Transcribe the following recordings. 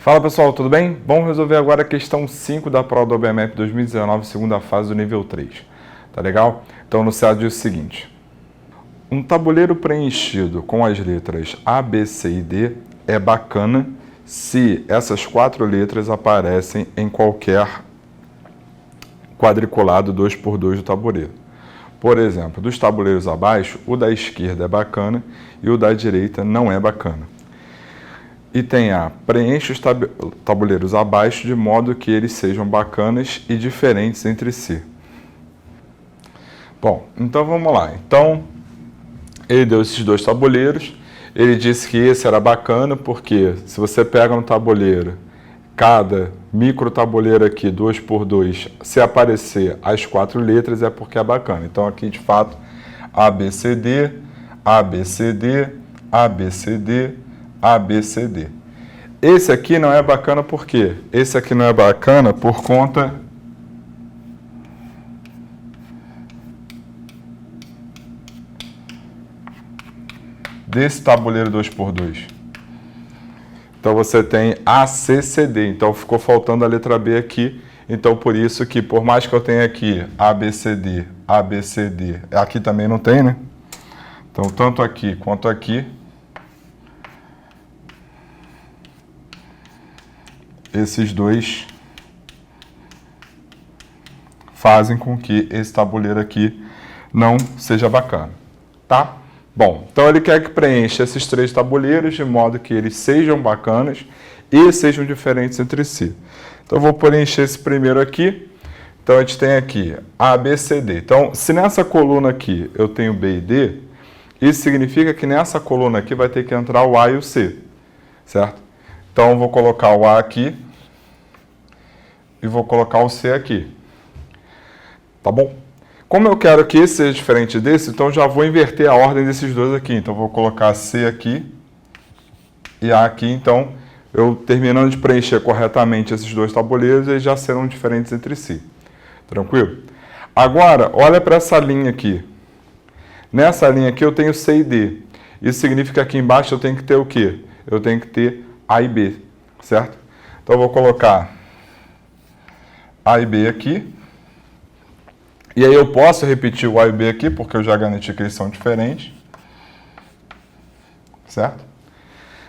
Fala pessoal, tudo bem? Vamos resolver agora a questão 5 da prova do OBMEP 2019, segunda fase do nível 3. Tá legal? Então no CA diz o seguinte: um tabuleiro preenchido com as letras A, B, C e D é bacana se essas 4 letras aparecem em qualquer quadriculado 2x2 do tabuleiro. Por exemplo, dos tabuleiros abaixo, o da esquerda é bacana e o da direita não é bacana. Item A. Preencha os tabuleiros abaixo de modo que eles sejam bacanas e diferentes entre si. Bom, então vamos lá. Então, ele deu esses 2 tabuleiros. Ele disse que esse era bacana porque se você pega um tabuleiro, cada micro tabuleiro aqui, 2x2, se aparecer as 4 letras é porque é bacana. Então aqui de fato, ABCD, ABCD, ABCD, ABCD. Esse aqui não é bacana por quê? Esse aqui não é bacana por conta desse tabuleiro 2x2. Então você tem ACCD, então ficou faltando a letra B aqui. Então por isso que por mais que eu tenha aqui ABCD, ABCD, aqui também não tem, né? Então tanto aqui quanto aqui, esses dois fazem com que esse tabuleiro aqui não seja bacana, tá? Bom, então ele quer que preencha esses 3 tabuleiros de modo que eles sejam bacanas e sejam diferentes entre si. Então eu vou preencher esse primeiro aqui. Então a gente tem aqui A, B, C, D. Então se nessa coluna aqui eu tenho B e D, isso significa que nessa coluna aqui vai ter que entrar o A e o C, certo? Então eu vou colocar o A aqui e vou colocar o C aqui, tá bom? Como eu quero que esse seja diferente desse, então já vou inverter a ordem desses dois aqui. Então vou colocar C aqui e A aqui. Então eu terminando de preencher corretamente esses 2 tabuleiros, eles já serão diferentes entre si. Tranquilo? Agora, olha para essa linha aqui. Nessa linha aqui eu tenho C e D. Isso significa que aqui embaixo eu tenho que ter o quê? Eu tenho que ter A e B, certo? Então eu vou colocar A e B aqui. E aí eu posso repetir o A e B aqui, porque eu já garanti que eles são diferentes. Certo?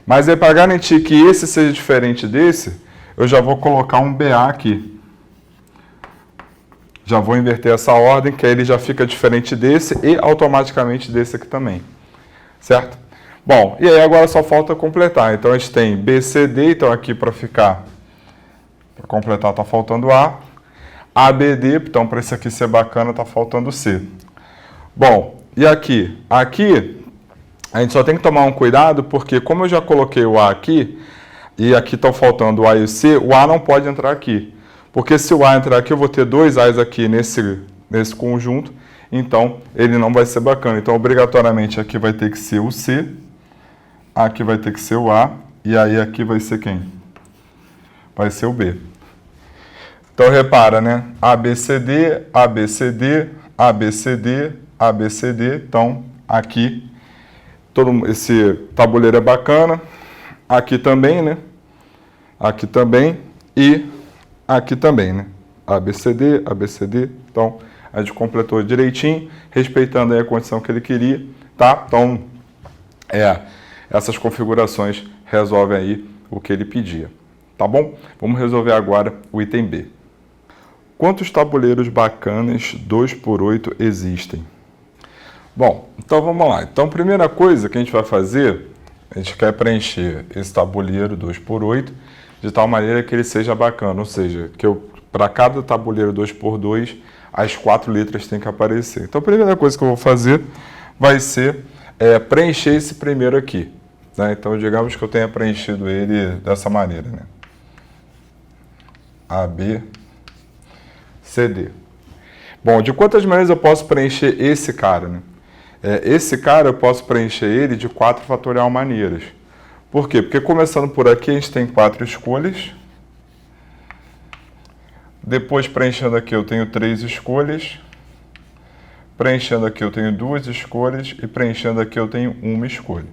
Mas aí para garantir que esse seja diferente desse, eu já vou colocar um BA aqui. Já vou inverter essa ordem, que aí ele já fica diferente desse e automaticamente desse aqui também. Certo? Bom, e aí agora só falta completar. Então a gente tem BCD, então aqui para ficar, para completar está faltando A. ABD, então para esse aqui ser bacana está faltando C. Bom, e aqui? Aqui a gente só tem que tomar um cuidado porque como eu já coloquei o A aqui e aqui estão faltando o A e o C, o A não pode entrar aqui. Porque se o A entrar aqui eu vou ter 2 A's aqui nesse conjunto, então ele não vai ser bacana. Então obrigatoriamente aqui vai ter que ser o C, aqui vai ter que ser o A e aí aqui vai ser quem? Vai ser o B. Então repara, né? ABCD, ABCD, ABCD, ABCD. Então aqui todo esse tabuleiro é bacana. Aqui também, né? Aqui também e aqui também, né? ABCD, ABCD. Então a gente completou direitinho, respeitando aí a condição que ele queria, tá? Então essas configurações resolvem aí o que ele pedia. Tá bom? Vamos resolver agora o item B. Quantos tabuleiros bacanas 2x8 existem? Bom, então vamos lá. Então, a primeira coisa que a gente vai fazer, a gente quer preencher esse tabuleiro 2x8 de tal maneira que ele seja bacana, ou seja, que para cada tabuleiro 2x2, as 4 letras têm que aparecer. Então, a primeira coisa que eu vou fazer vai ser preencher esse primeiro aqui. Né? Então, digamos que eu tenha preenchido ele dessa maneira, né? A, B, CD. Bom, de quantas maneiras eu posso preencher esse cara? Né? Esse cara eu posso preencher ele de 4 fatorial maneiras. Por quê? Porque começando por aqui a gente tem 4 escolhas. Depois preenchendo aqui eu tenho 3 escolhas. Preenchendo aqui eu tenho 2 escolhas. E preenchendo aqui eu tenho 1 escolha.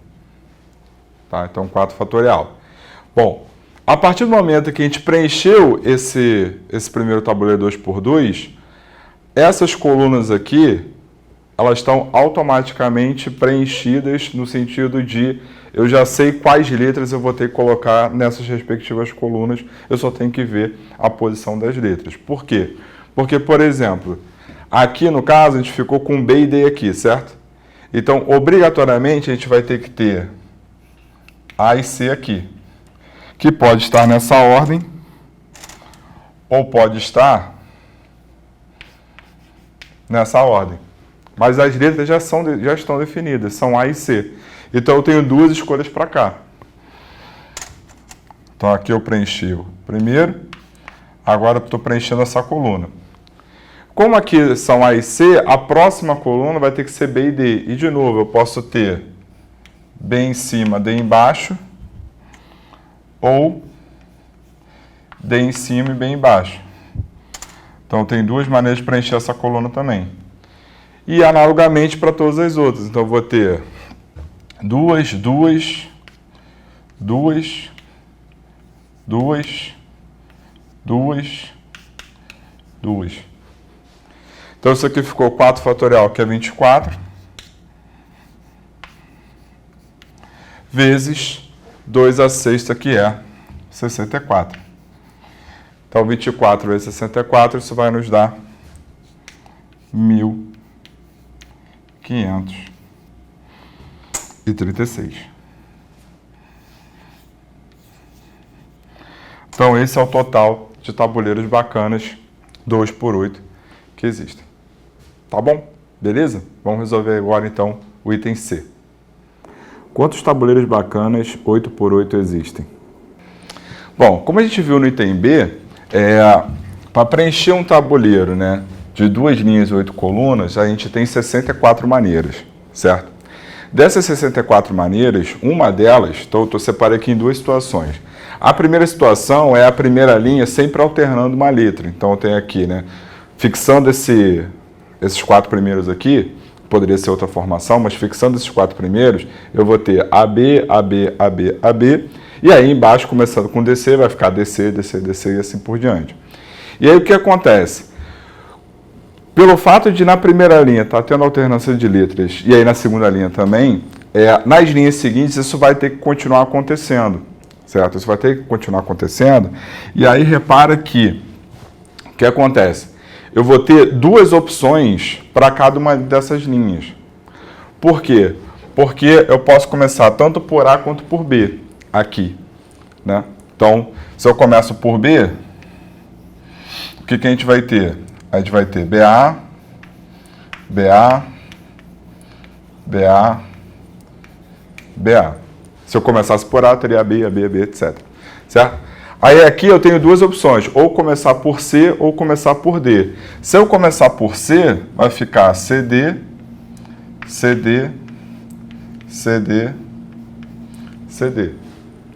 Tá? Então 4 fatorial. Bom, A partir do momento que a gente preencheu esse primeiro tabuleiro 2x2, essas colunas aqui, elas estão automaticamente preenchidas no sentido de eu já sei quais letras eu vou ter que colocar nessas respectivas colunas, eu só tenho que ver a posição das letras. Por quê? Porque, por exemplo, aqui no caso a gente ficou com B e D aqui, certo? Então, obrigatoriamente, a gente vai ter que ter A e C aqui, que pode estar nessa ordem, ou pode estar nessa ordem. Mas as letras já estão definidas, são A e C. Então, eu tenho duas escolhas para cá. Então, aqui eu preenchi o primeiro, agora estou preenchendo essa coluna. Como aqui são A e C, a próxima coluna vai ter que ser B e D. E, de novo, eu posso ter B em cima, D embaixo, ou D em cima e B embaixo. Então, tem duas maneiras de preencher essa coluna também. E, analogamente, para todas as outras. Então, eu vou ter duas. Então, isso aqui ficou 4 fatorial, que é 24, vezes 2 a sexta, que é 64. Então, 24 vezes 64, isso vai nos dar 1.536. Então, esse é o total de tabuleiros bacanas 2x8 que existem. Tá bom? Beleza? Vamos resolver agora, então, o item C. Quantos tabuleiros bacanas 8x8 existem? Bom, como a gente viu no item B, para preencher um tabuleiro, né, de 2 linhas e 8 colunas, a gente tem 64 maneiras, certo? Dessas 64 maneiras, uma delas, então eu separei aqui em duas situações. A primeira situação é a primeira linha sempre alternando uma letra. Então eu tenho aqui, né, fixando esses 4 primeiros aqui, poderia ser outra formação, mas fixando esses 4 primeiros, eu vou ter AB, AB, AB, AB, e aí embaixo, começando com DC, vai ficar DC, DC, DC e assim por diante. E aí o que acontece? Pelo fato de na primeira linha estar tendo alternância de letras, e aí na segunda linha também, nas linhas seguintes isso vai ter que continuar acontecendo, certo? Isso vai ter que continuar acontecendo, e aí repara que o que acontece? Eu vou ter duas opções para cada uma dessas linhas. Por quê? Porque eu posso começar tanto por A quanto por B aqui, né? Então, se eu começo por B, o que a gente vai ter? A gente vai ter BA, BA, BA, BA. Se eu começasse por A, eu teria AB, AB, AB, etc. Certo? Aí aqui eu tenho duas opções, ou começar por C ou começar por D. Se eu começar por C, vai ficar CD, CD, CD, CD.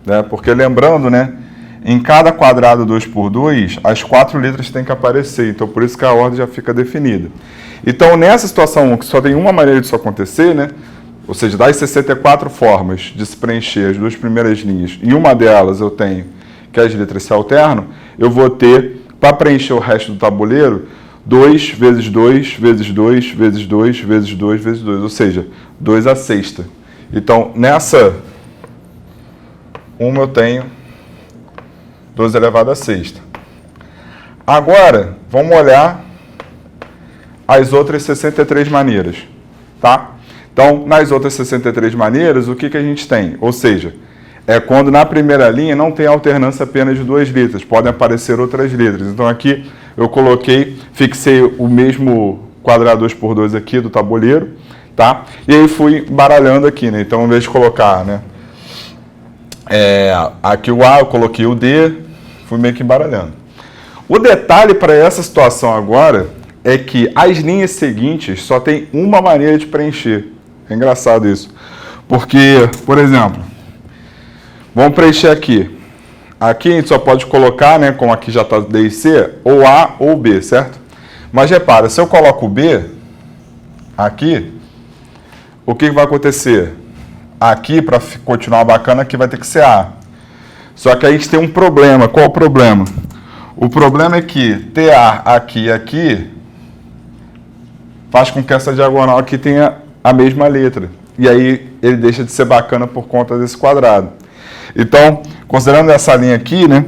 Né? Porque lembrando, né, em cada quadrado 2x2, as 4 letras têm que aparecer, então por isso que a ordem já fica definida. Então nessa situação que só tem uma maneira disso acontecer, né, ou seja, das 64 formas de se preencher as duas primeiras linhas, em uma delas eu tenho que as letras se alternam, eu vou ter, para preencher o resto do tabuleiro, 2 vezes 2 vezes 2 vezes 2 vezes 2 vezes 2, ou seja, 2 a sexta. Então, nessa uma eu tenho 12 elevado a sexta. Agora, vamos olhar as outras 63 maneiras, tá? Então, nas outras 63 maneiras, o que a gente tem? Ou seja, é quando na primeira linha não tem alternância apenas de 2 letras, podem aparecer outras letras. Então aqui eu fixei o mesmo quadrado 2x2 aqui do tabuleiro, tá? E aí fui baralhando aqui, né? Então, ao invés de colocar, né, aqui o A, eu coloquei o D, fui meio que baralhando. O detalhe para essa situação agora é que as linhas seguintes só tem uma maneira de preencher. É engraçado isso. Porque, por exemplo, vamos preencher aqui. Aqui a gente só pode colocar, né, como aqui já está D e C, ou A ou B, certo? Mas repara, se eu coloco o B aqui, o que vai acontecer? Aqui, para continuar bacana, aqui vai ter que ser A. Só que a gente tem um problema. Qual o problema? O problema é que TA aqui e aqui faz com que essa diagonal aqui tenha a mesma letra. E aí ele deixa de ser bacana por conta desse quadrado. Então, considerando essa linha aqui, né,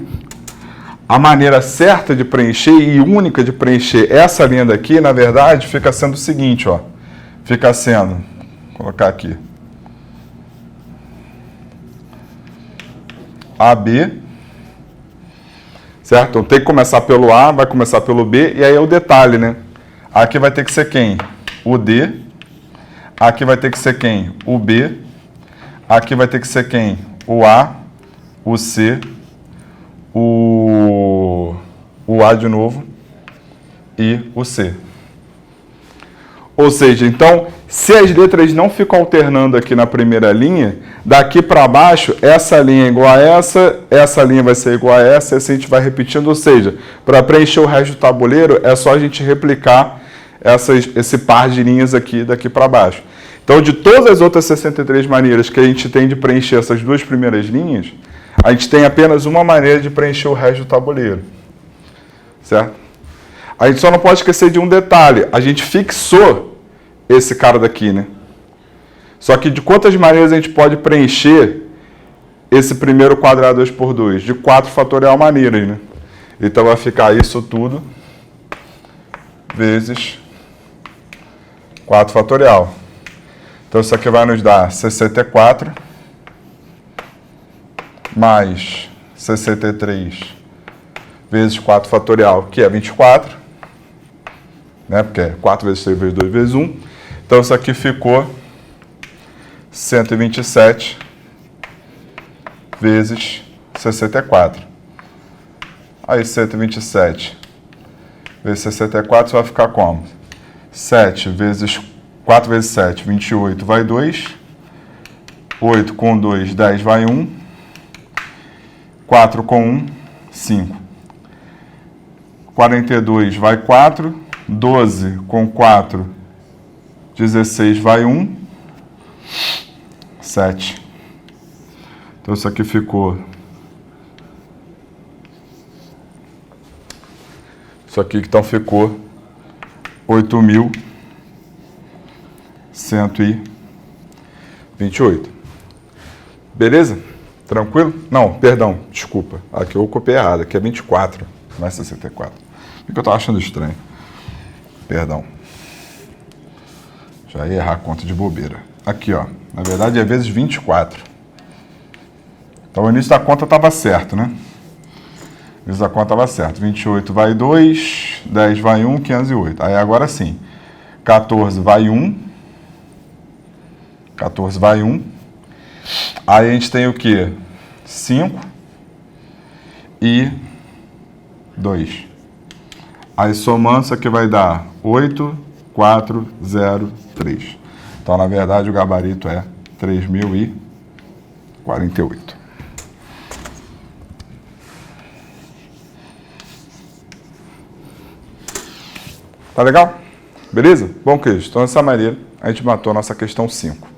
a maneira certa de preencher e única de preencher essa linha daqui, na verdade, fica sendo o seguinte, ó. Fica sendo, vou colocar aqui, AB, certo? Então tem que começar pelo A, vai começar pelo B, e aí é o detalhe, né? Aqui vai ter que ser quem? O D. Aqui vai ter que ser quem? O B. Aqui vai ter que ser quem? O A, o C, o A de novo e o C. Ou seja, então, se as letras não ficam alternando aqui na primeira linha, daqui para baixo, essa linha é igual a essa linha vai ser igual a essa, e assim a gente vai repetindo. Ou seja, para preencher o resto do tabuleiro, é só a gente replicar esse par de linhas aqui, daqui para baixo. Então, de todas as outras 63 maneiras que a gente tem de preencher essas duas primeiras linhas, a gente tem apenas uma maneira de preencher o resto do tabuleiro. Certo? A gente só não pode esquecer de um detalhe. A gente fixou esse cara daqui, né? Só que de quantas maneiras a gente pode preencher esse primeiro quadrado 2×2? De 4 fatorial maneiras, né? Então vai ficar isso tudo vezes 4 fatorial. Então isso aqui vai nos dar 64 mais 63 vezes 4 fatorial, que é 24, né? Porque é 4 vezes 3 vezes 2 vezes 1. Então isso aqui ficou 127 vezes 64. Aí 127 vezes 64 vai ficar como? 7 vezes 4 vezes 7, 28 vai 2. 8 com 2, 10 vai 1. 4 com 1, 5. 42 vai 4. 12 com 4, 16 vai 1. 7. Então isso aqui ficou. Isso aqui então ficou 8.128. Beleza? Tranquilo? Não, perdão, desculpa. Aqui eu copiei errado. Aqui é 24, não é 64. O que eu estava achando estranho? Perdão. Já ia errar a conta de bobeira. Aqui, ó. Na verdade é vezes 24. Então o início da conta estava certo, né? O início da conta estava certo. 28 vai 2, 10 vai 1, 508. Aí agora sim. 14 vai 1. 14 vai 1. Aí a gente tem o quê? 5 e 2. Aí somando isso aqui vai dar 8.403. Então, na verdade, o gabarito é 3.048. Tá legal? Beleza? Bom, queridos, então dessa maneira a gente matou a nossa questão 5.